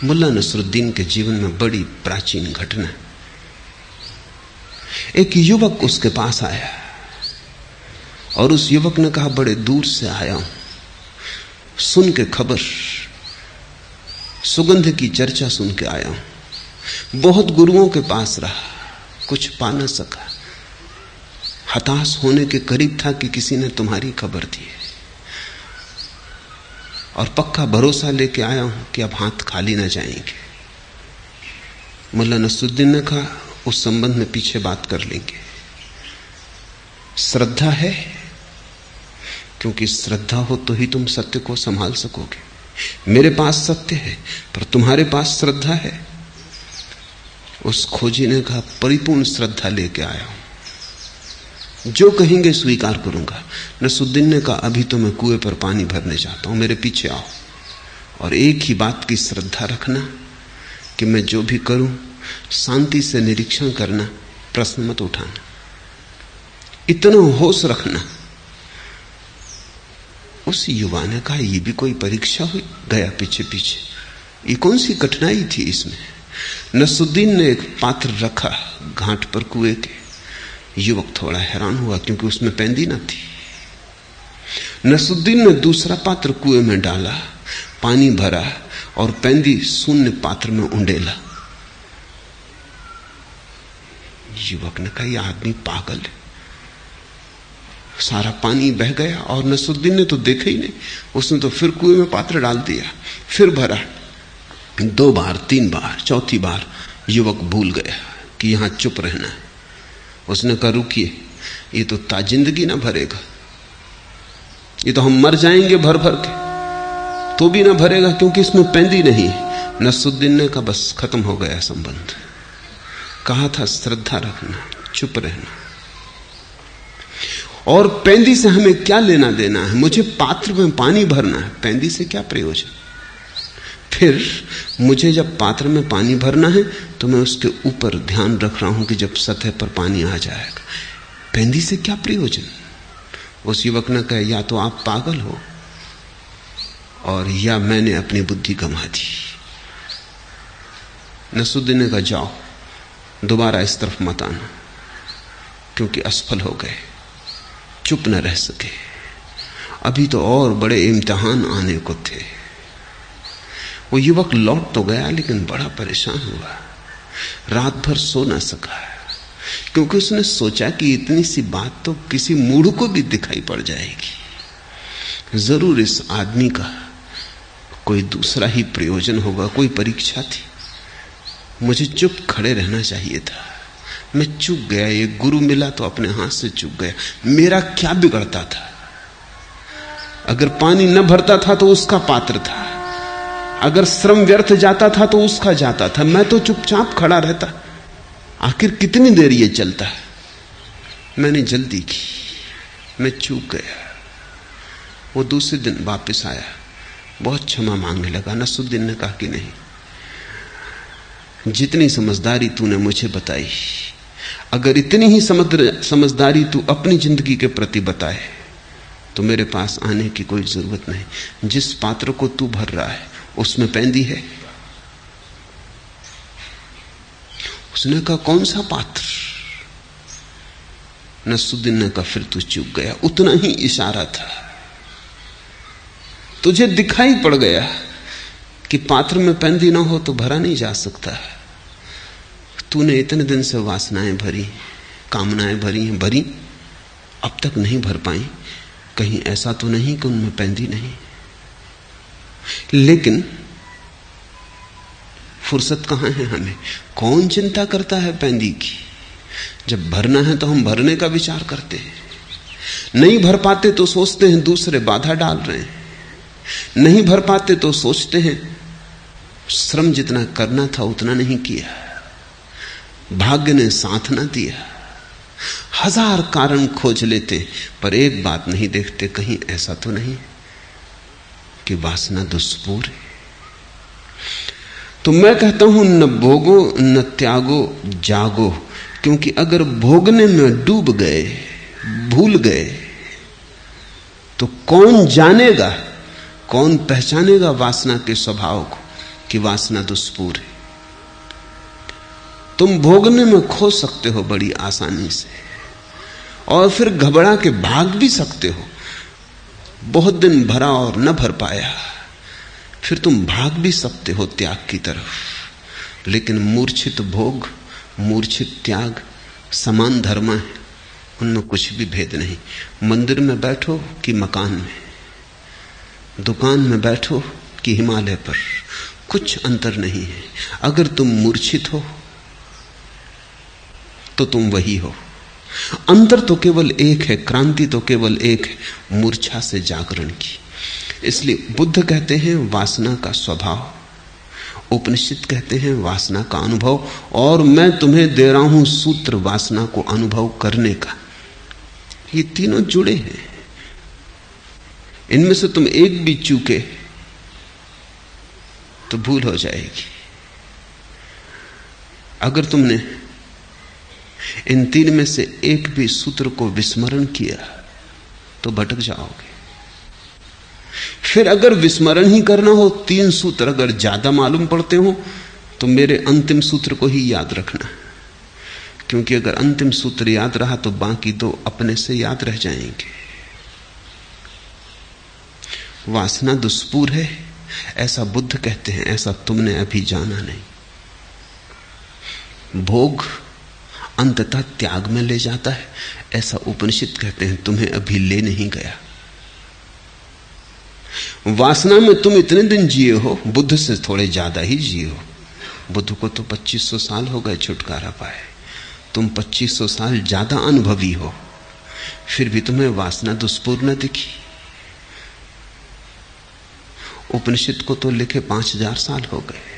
मुल्ला नसरुद्दीन के जीवन में बड़ी प्राचीन घटना। एक युवक उसके पास आया और उस युवक ने कहा, बड़े दूर से आया हूं, सुन के खबर, सुगंध की चर्चा सुन के आया हूं। बहुत गुरुओं के पास रहा, कुछ पा न सका, हताश होने के करीब था कि किसी ने तुम्हारी खबर दी है, और पक्का भरोसा लेके आया हूं कि अब हाथ खाली ना जाएंगे। मुल्ला नसरुद्दीन ने कहा, उस संबंध में पीछे बात कर लेंगे। श्रद्धा है? क्योंकि श्रद्धा हो तो ही तुम सत्य को संभाल सकोगे। मेरे पास सत्य है, पर तुम्हारे पास श्रद्धा है? उस खोजी ने कहा, परिपूर्ण श्रद्धा लेके आया हूं, जो कहेंगे स्वीकार करूंगा। नसरुद्दीन ने कहा, अभी तो मैं कुएं पर पानी भरने जाता हूं, मेरे पीछे आओ, और एक ही बात की श्रद्धा रखना कि मैं जो भी करूं शांति से निरीक्षण करना, प्रश्न मत उठाना, इतना होश रखना। उस युवा ने कहा, यह भी कोई परीक्षा हुई? गया पीछे पीछे, ये कौन सी कठिनाई थी इसमें? नसरुद्दीन ने एक पात्र रखा घाट पर कुएं के। युवक थोड़ा हैरान हुआ क्योंकि उसमें पैंदी न थी। नसरुद्दीन ने दूसरा पात्र कुएं में डाला, पानी भरा और पैंदी शून्य पात्र में उंडेला। युवक ने कहा, यह आदमी पागल है। सारा पानी बह गया और नसरुद्दीन ने तो देखा ही नहीं। उसने तो फिर कुएं में पात्र डाल दिया, फिर भरा, 2 बार 3 बार, चौथी बार युवक भूल गया कि यहां चुप रहना है। उसने कहा, रुकिए, ये तो ताजिंदगी ना भरेगा, ये तो हम मर जाएंगे भर भर के, तो भी ना भरेगा क्योंकि इसमें पैंदी नहीं। नसरुद्दीन ने कहा, बस खत्म हो गया संबंध। कहा था श्रद्धा रखना, चुप रहना, और पैंदी से हमें क्या लेना देना है? मुझे पात्र में पानी भरना है, पैंदी से क्या प्रयोजन? फिर मुझे जब पात्र में पानी भरना है तो मैं उसके ऊपर ध्यान रख रहा हूं कि जब सतह पर पानी आ जाएगा, पैंदी से क्या प्रयोजन? उस युवक ने कहा, या तो आप पागल हो और या मैंने अपनी बुद्धि गंवा दी। नसरुद्दीन ने कहा, जाओ, दोबारा इस तरफ मत आना, क्योंकि असफल हो गए, चुप न रह सके। अभी तो और बड़े इम्तिहान आने को थे। वो युवक लौट तो गया लेकिन बड़ा परेशान हुआ, रात भर सो न सका, क्योंकि उसने सोचा कि इतनी सी बात तो किसी मूढ़ को भी दिखाई पड़ जाएगी, जरूर इस आदमी का कोई दूसरा ही प्रयोजन होगा, कोई परीक्षा थी। मुझे चुप खड़े रहना चाहिए था, मैं चूक गया। ये गुरु मिला तो अपने हाथ से चूक गया। मेरा क्या बिगड़ता था? अगर पानी न भरता था तो उसका पात्र था, अगर श्रम व्यर्थ जाता था तो उसका जाता था, मैं तो चुपचाप खड़ा रहता। आखिर कितनी देर ये चलता है? मैंने जल्दी की, मैं चूक गया। वो दूसरे दिन वापस आया, बहुत क्षमा मांगने लगा। नसरुद्दीन ने कहा कि नहीं, जितनी समझदारी तूने मुझे बताई, अगर इतनी ही समझदारी तू अपनी जिंदगी के प्रति बताए तो मेरे पास आने की कोई जरूरत नहीं। जिस पात्र को तू भर रहा है उसमें पैंदी है। उसने कहा, कौन सा पात्र? नसरुद्दीन ने कहा, फिर तू चूक गया। उतना ही इशारा था, तुझे दिखाई पड़ गया कि पात्र में पैंदी ना हो तो भरा नहीं जा सकता। तूने इतने दिन से वासनाएं भरी, कामनाएं भरी, अब तक नहीं भर पाई। कहीं ऐसा तो नहीं कि उनमें पैंदी नहीं? लेकिन फुर्सत कहां है हमें? कौन चिंता करता है पैंदी की? जब भरना है तो हम भरने का विचार करते हैं। नहीं भर पाते तो सोचते हैं दूसरे बाधा डाल रहे हैं। नहीं भर पाते तो सोचते हैं श्रम जितना करना था उतना नहीं किया, भाग्य ने साथ ना दिया। 1000 कारण खोज लेते, पर एक बात नहीं देखते, कहीं ऐसा तो नहीं कि वासना दुष्पूर है। तो मैं कहता हूं, न भोगो न त्यागो, जागो। क्योंकि अगर भोगने में डूब गए, भूल गए, तो कौन जानेगा, कौन पहचानेगा वासना के स्वभाव को? कि वासना दुष्पूर है। तुम भोगने में खो सकते हो बड़ी आसानी से, और फिर घबरा के भाग भी सकते हो। बहुत दिन भरा और न भर पाया, फिर तुम भाग भी सकते हो त्याग की तरफ। लेकिन मूर्छित भोग, मूर्छित त्याग समान धर्म है, उनमें कुछ भी भेद नहीं। मंदिर में बैठो कि मकान में, दुकान में बैठो कि हिमालय पर, कुछ अंतर नहीं है। अगर तुम मूर्छित हो तो तुम वही हो। अंतर तो केवल एक है, क्रांति तो केवल एक है, मूर्छा से जागरण की। इसलिए बुद्ध कहते हैं वासना का स्वभाव, उपनिषद कहते हैं वासना का अनुभव, और मैं तुम्हें दे रहा हूं सूत्र वासना को अनुभव करने का। ये तीनों जुड़े हैं, इनमें से तुम एक भी चूके तो भूल हो जाएगी। अगर तुमने इन तीन में से एक भी सूत्र को विस्मरण किया तो भटक जाओगे। फिर अगर विस्मरण ही करना हो, तीन सूत्र अगर ज्यादा मालूम पड़ते हो, तो मेरे अंतिम सूत्र को ही याद रखना, क्योंकि अगर अंतिम सूत्र याद रहा तो बाकी दो अपने से याद रह जाएंगे। वासना दुष्पूर है ऐसा बुद्ध कहते हैं, ऐसा तुमने अभी जाना नहीं। भोग अंततः त्याग में ले जाता है ऐसा उपनिषद कहते हैं, तुम्हें अभी ले नहीं गया। वासना में तुम इतने दिन जिए हो, बुद्ध से थोड़े ज्यादा ही जिए हो। बुद्ध को तो 2500 साल हो गए छुटकारा पाए, तुम 2500 साल ज्यादा अनुभवी हो, फिर भी तुम्हें वासना दुष्पूर न दिखी। उपनिषद को तो लिखे 5000 साल हो गए।